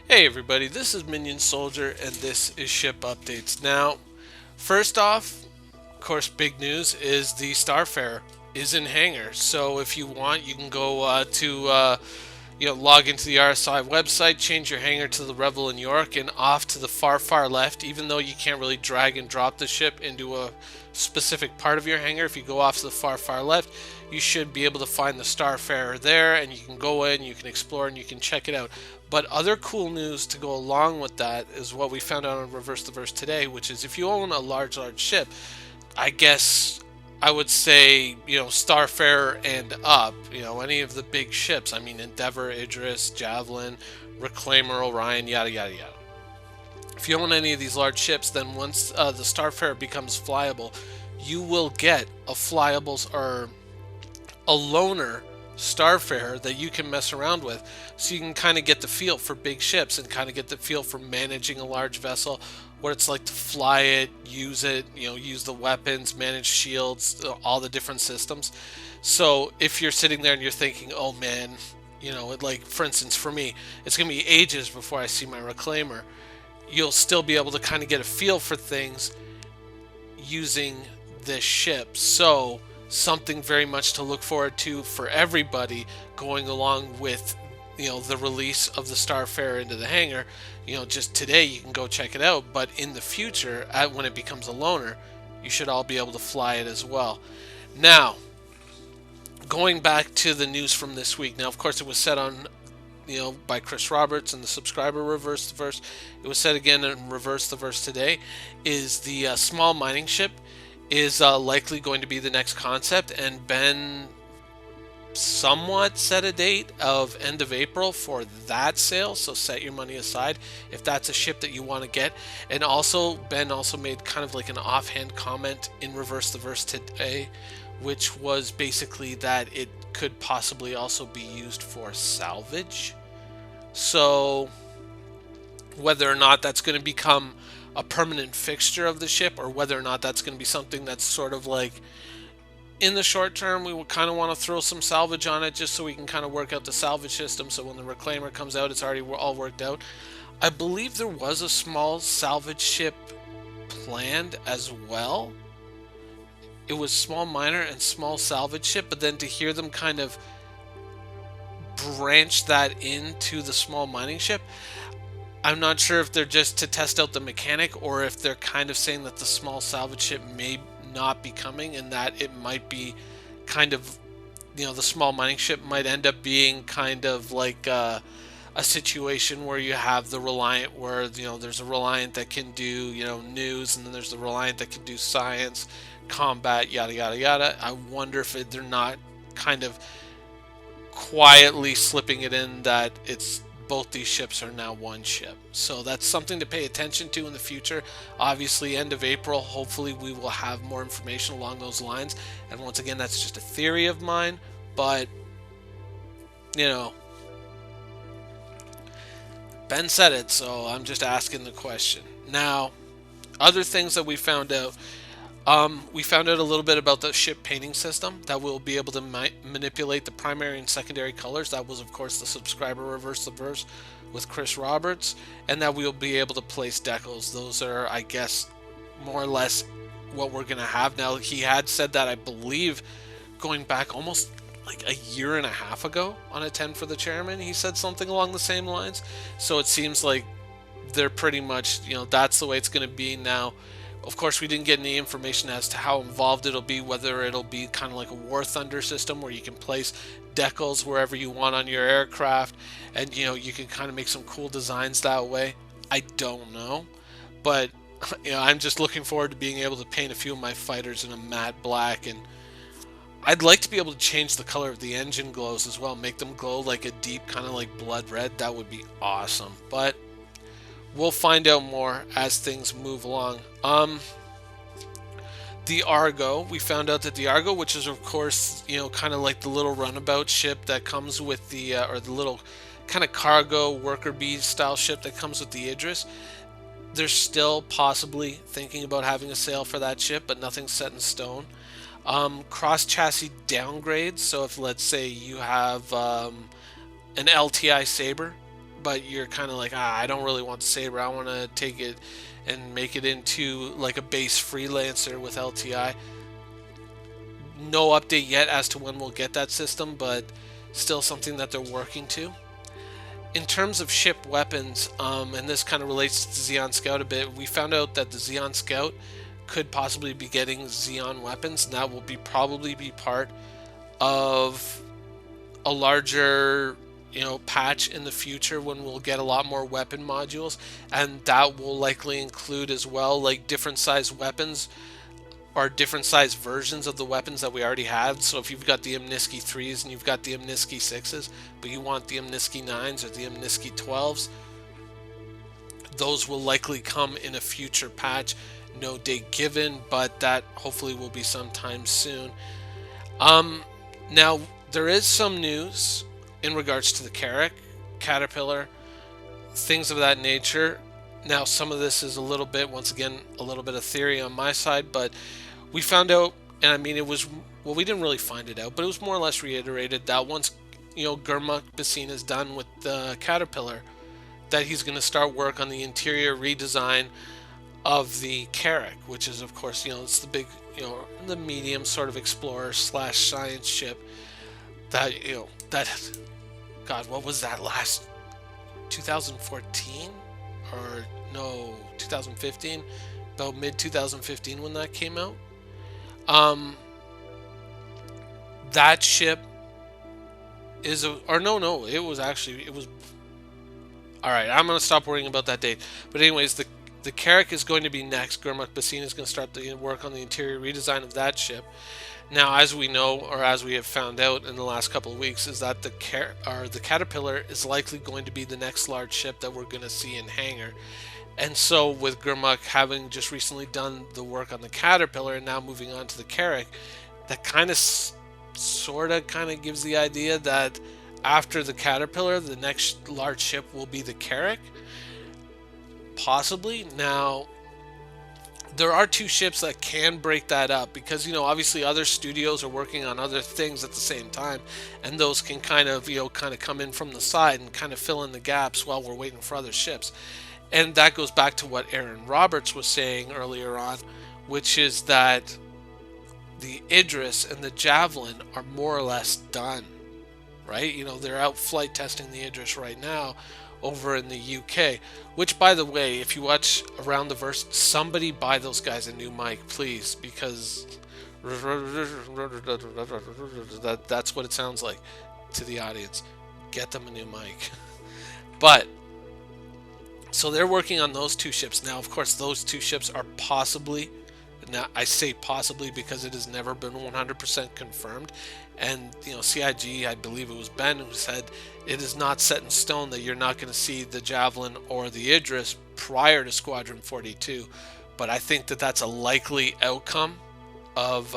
Hey everybody, this is Minion Soldier and this is Ship Updates. Now, first off, of course, big news is the Starfarer is in hangar. So if you want, you can go log into the RSI website, change your hangar to the Revel in York, and off to the far, far left. Even though you can't really drag and drop the ship into a specific part of your hangar, if you go off to the far, far left, you should be able to find the Starfarer there, and you can go in, you can explore, and you can check it out. But other cool news to go along with that is what we found out on Reverse the Verse today, which is if you own a large, large ship, I guess I would say, Starfarer and up, any of the big ships. I mean, Endeavor, Idris, Javelin, Reclaimer, Orion, yada, yada, yada. If you own any of these large ships, then once the Starfarer becomes flyable, you will get a flyable or a loner Starfarer that you can mess around with, so you can kind of get the feel for big ships and kind of get the feel for managing a large vessel, what it's like to fly it, use the weapons, manage shields, all the different systems. So if you're sitting there and you're thinking, oh man, like for instance for me, it's gonna be ages before I see my Reclaimer, you'll still be able to kind of get a feel for things using this ship. So, something very much to look forward to for everybody going along with the release of the Starfarer into the hangar. Just today you can go check it out, but in the future, when it becomes a loner, you should all be able to fly it as well. Now, going back to the news from this week. Now, of course, it was said on by Chris Roberts and the subscriber Reverse the Verse. It was said again in Reverse the Verse today, is the small mining ship is likely going to be the next concept, and Ben somewhat set a date of end of April for that sale, so set your money aside if that's a ship that you want to get. And also, Ben also made kind of like an offhand comment in Reverse the Verse today, which was basically that it could possibly also be used for salvage. So whether or not that's going to become a permanent fixture of the ship, or whether or not that's going to be something that's sort of like in the short term, we would kind of want to throw some salvage on it just so we can kind of work out the salvage system, so when the Reclaimer comes out, it's already all worked out. I believe there was a small salvage ship planned as well. It was small miner and small salvage ship, but then to hear them kind of branch that into the small mining ship, I'm not sure if they're just to test out the mechanic, or if they're kind of saying that the small salvage ship may not be coming, and that it might be kind of, the small mining ship might end up being kind of like a situation where you have the Reliant, where there's a Reliant that can do news, and then there's the Reliant that can do science, combat, yada yada yada. I wonder if they're not kind of quietly slipping it in that it's both these ships are now one ship. So that's something to pay attention to in the future. Obviously, end of April, hopefully we will have more information along those lines. And once again, that's just a theory of mine, but Ben said it, so I'm just asking the question. Now, other things that we found out a little bit about the ship painting system, that we'll be able to manipulate the primary and secondary colors. That was, of course, the subscriber Reverse the Verse with Chris Roberts, and that we'll be able to place decals. Those are, I guess, more or less what we're going to have. Now, he had said that, I believe, going back almost like a year and a half ago on a 10 for the Chairman. He said something along the same lines. So it seems like they're pretty much, that's the way it's going to be now. Of course, we didn't get any information as to how involved it'll be, whether it'll be kind of like a War Thunder system where you can place decals wherever you want on your aircraft, and you can kind of make some cool designs that way. I don't know, but I'm just looking forward to being able to paint a few of my fighters in a matte black, and I'd like to be able to change the color of the engine glows as well, make them glow like a deep kind of like blood red. That would be awesome, but we'll find out more as things move along. The Argo, we found out that the Argo, which is of course, kind of like the little runabout ship that comes with the, or the little kind of cargo worker bee style ship that comes with the Idris, they're still possibly thinking about having a sale for that ship, but nothing's set in stone. Cross chassis downgrades, so if let's say you have an LTI Sabre but you're kind of like, I don't really want the Sabre. I want to take it and make it into like a base freelancer with LTI. No update yet as to when we'll get that system, but still something that they're working to. In terms of ship weapons, and this kind of relates to Xeon Scout a bit, we found out that the Xeon Scout could possibly be getting Xeon weapons, and that will probably be part of a larger patch in the future when we'll get a lot more weapon modules, and that will likely include as well like different size weapons or different size versions of the weapons that we already have. So if you've got the Amniski 3s and you've got the Amniski 6s, but you want the Amniski 9s or the Amniski 12s, those will likely come in a future patch. No date given, but that hopefully will be sometime soon. Now there is some news in regards to the Carrack, Caterpillar, things of that nature. Now some of this is a little bit, once again, a little bit of theory on my side, but we found out, and I mean it was, well, we didn't really find it out, but it was more or less reiterated that once Gurmukh Bhasin is done with the Caterpillar, that he's going to start work on the interior redesign of the Carrack, which is of course it's the big the medium sort of explorer / science ship that that, God, what was that, last 2014 or no 2015, about mid 2015 when that came out. That ship is it was all right, I'm gonna stop worrying about that date, but anyways, the Carrack is going to be next. Gurmukh Bhasin is going to start the work on the interior redesign of that ship. Now, as we know, or as we have found out in the last couple of weeks, is that the Caterpillar is likely going to be the next large ship that we're going to see in hangar. And so with Gurmukh having just recently done the work on the Caterpillar and now moving on to the Carrack, that kind of sort of gives the idea that after the Caterpillar, the next large ship will be the Carrack. Possibly. Now, there are two ships that can break that up because obviously other studios are working on other things at the same time, and those can kind of come in from the side and kind of fill in the gaps while we're waiting for other ships. And that goes back to what Aaron Roberts was saying earlier on, which is that the Idris and the Javelin are more or less done, right? They're out flight testing the Idris right now over in the UK, which, by the way, if you watch Around the Verse, somebody buy those guys a new mic, please, because that's what it sounds like to the audience. Get them a new mic. But so they're working on those two ships now. Of course, those two ships are possibly, now I say possibly because it has never been 100% confirmed, and CIG, I believe it was Ben who said it is not set in stone that you're not going to see the Javelin or the Idris prior to Squadron 42, but I think that that's a likely outcome of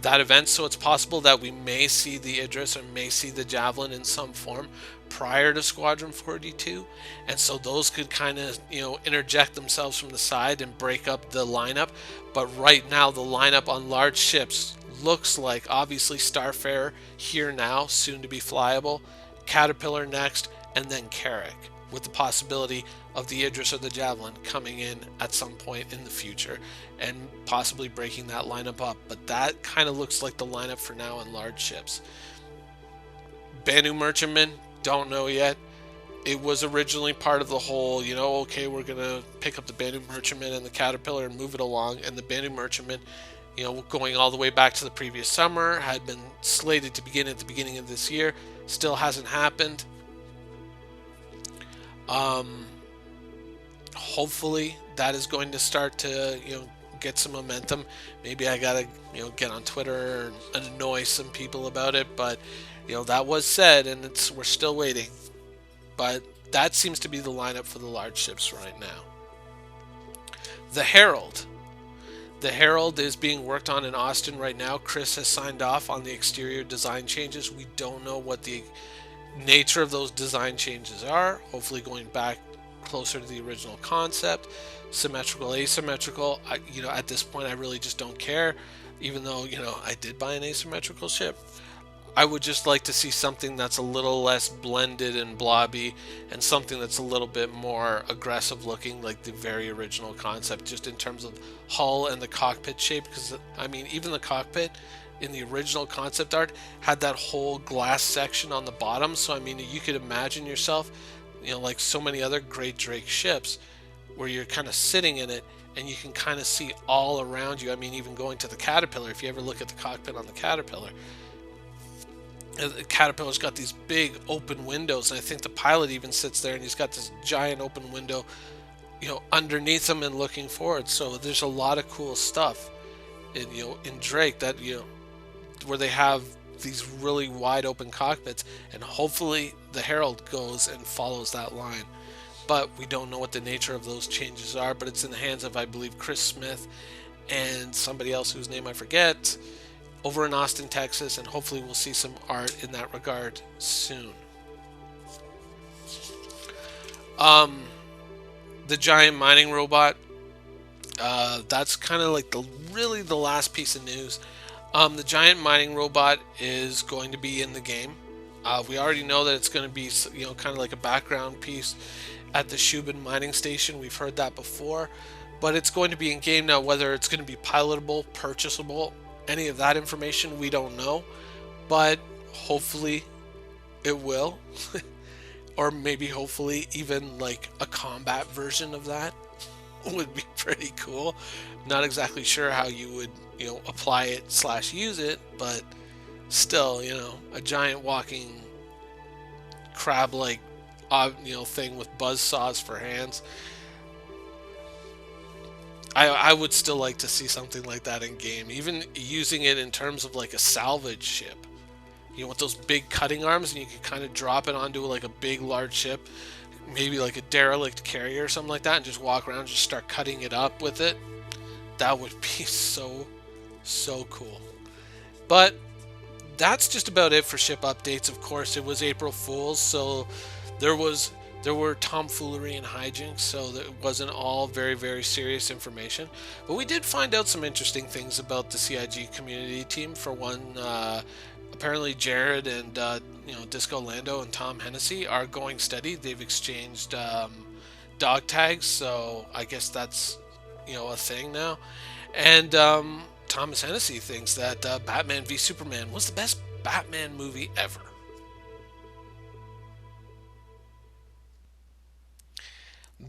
that event. So it's possible that we may see the Idris or may see the Javelin in some form prior to Squadron 42, and so those could kind of interject themselves from the side and break up the lineup. But right now the lineup on large ships looks like obviously Starfarer here now, soon to be flyable, Caterpillar next, and then Carrack, with the possibility of the Idris or the Javelin coming in at some point in the future and possibly breaking that lineup up. But that kind of looks like the lineup for now on large ships. Banu Merchantman, don't know yet. It was originally part of the whole, okay, we're going to pick up the Banu Merchantman and the Caterpillar and move it along. And the Banu Merchantman, going all the way back to the previous summer, had been slated to begin at the beginning of this year. Still hasn't happened. Hopefully that is going to start to, get some momentum. Maybe I gotta, get on Twitter and annoy some people about it, but that was said, and we're still waiting. But that seems to be the lineup for the large ships right now. The Herald. The Herald is being worked on in Austin right now. Chris has signed off on the exterior design changes. We don't know what the nature of those design changes are. Hopefully going back closer to the original concept. Symmetrical, asymmetrical. At this point I really just don't care. Even though, I did buy an asymmetrical ship. I would just like to see something that's a little less blended and blobby, and something that's a little bit more aggressive looking, like the very original concept, just in terms of hull and the cockpit shape. Because, I mean, even the cockpit in the original concept art had that whole glass section on the bottom. So, I mean, you could imagine yourself, like so many other Great Drake ships, where you're kind of sitting in it and you can kind of see all around you. I mean, even going to the Caterpillar, if you ever look at the cockpit on the Caterpillar, the Caterpillar's got these big open windows, and I think the pilot even sits there and he's got this giant open window, underneath him and looking forward. So there's a lot of cool stuff in Drake that, where they have these really wide open cockpits, and hopefully the Herald goes and follows that line. But we don't know what the nature of those changes are, but it's in the hands of, I believe, Chris Smith and somebody else whose name I forget, over in Austin, Texas, and hopefully we'll see some art in that regard soon. The giant mining robot, that's kind of like the last piece of news. The giant mining robot is going to be in the game. We already know that it's going to be, kind of like a background piece at the Shubin mining station. We've heard that before, but it's going to be in game now. Whether it's going to be pilotable, purchasable, any of that information, we don't know, but hopefully it will. Or maybe hopefully even like a combat version of that would be pretty cool. Not exactly sure how you would, apply it / use it, but still, a giant walking crab-like thing with buzz saws for hands. I would still like to see something like that in game, even using it in terms of like a salvage ship, with those big cutting arms, and you can kind of drop it onto like a big large ship, maybe like a derelict carrier or something like that, and just walk around, just start cutting it up with it. That would be so cool. But that's just about it for ship updates. Of course, it was April Fool's, so there were tomfoolery and hijinks, so it wasn't all very, very serious information. But we did find out some interesting things about the CIG community team. For one, apparently Jared and Disco Lando and Tom Hennessy are going steady. They've exchanged dog tags, so I guess that's a thing now. And Thomas Hennessy thinks that Batman v Superman was the best Batman movie ever.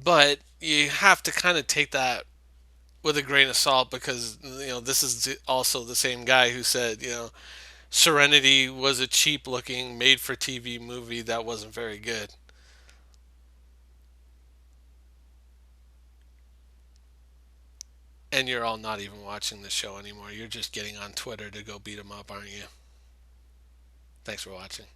But you have to kind of take that with a grain of salt, because this is also the same guy who said Serenity was a cheap looking made for TV movie that wasn't very good. And you're all not even watching the show anymore. You're just getting on Twitter to go beat him up, aren't you? Thanks for watching.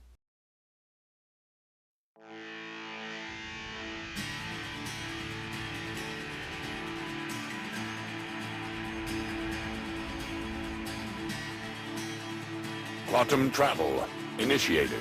Quantum travel initiated.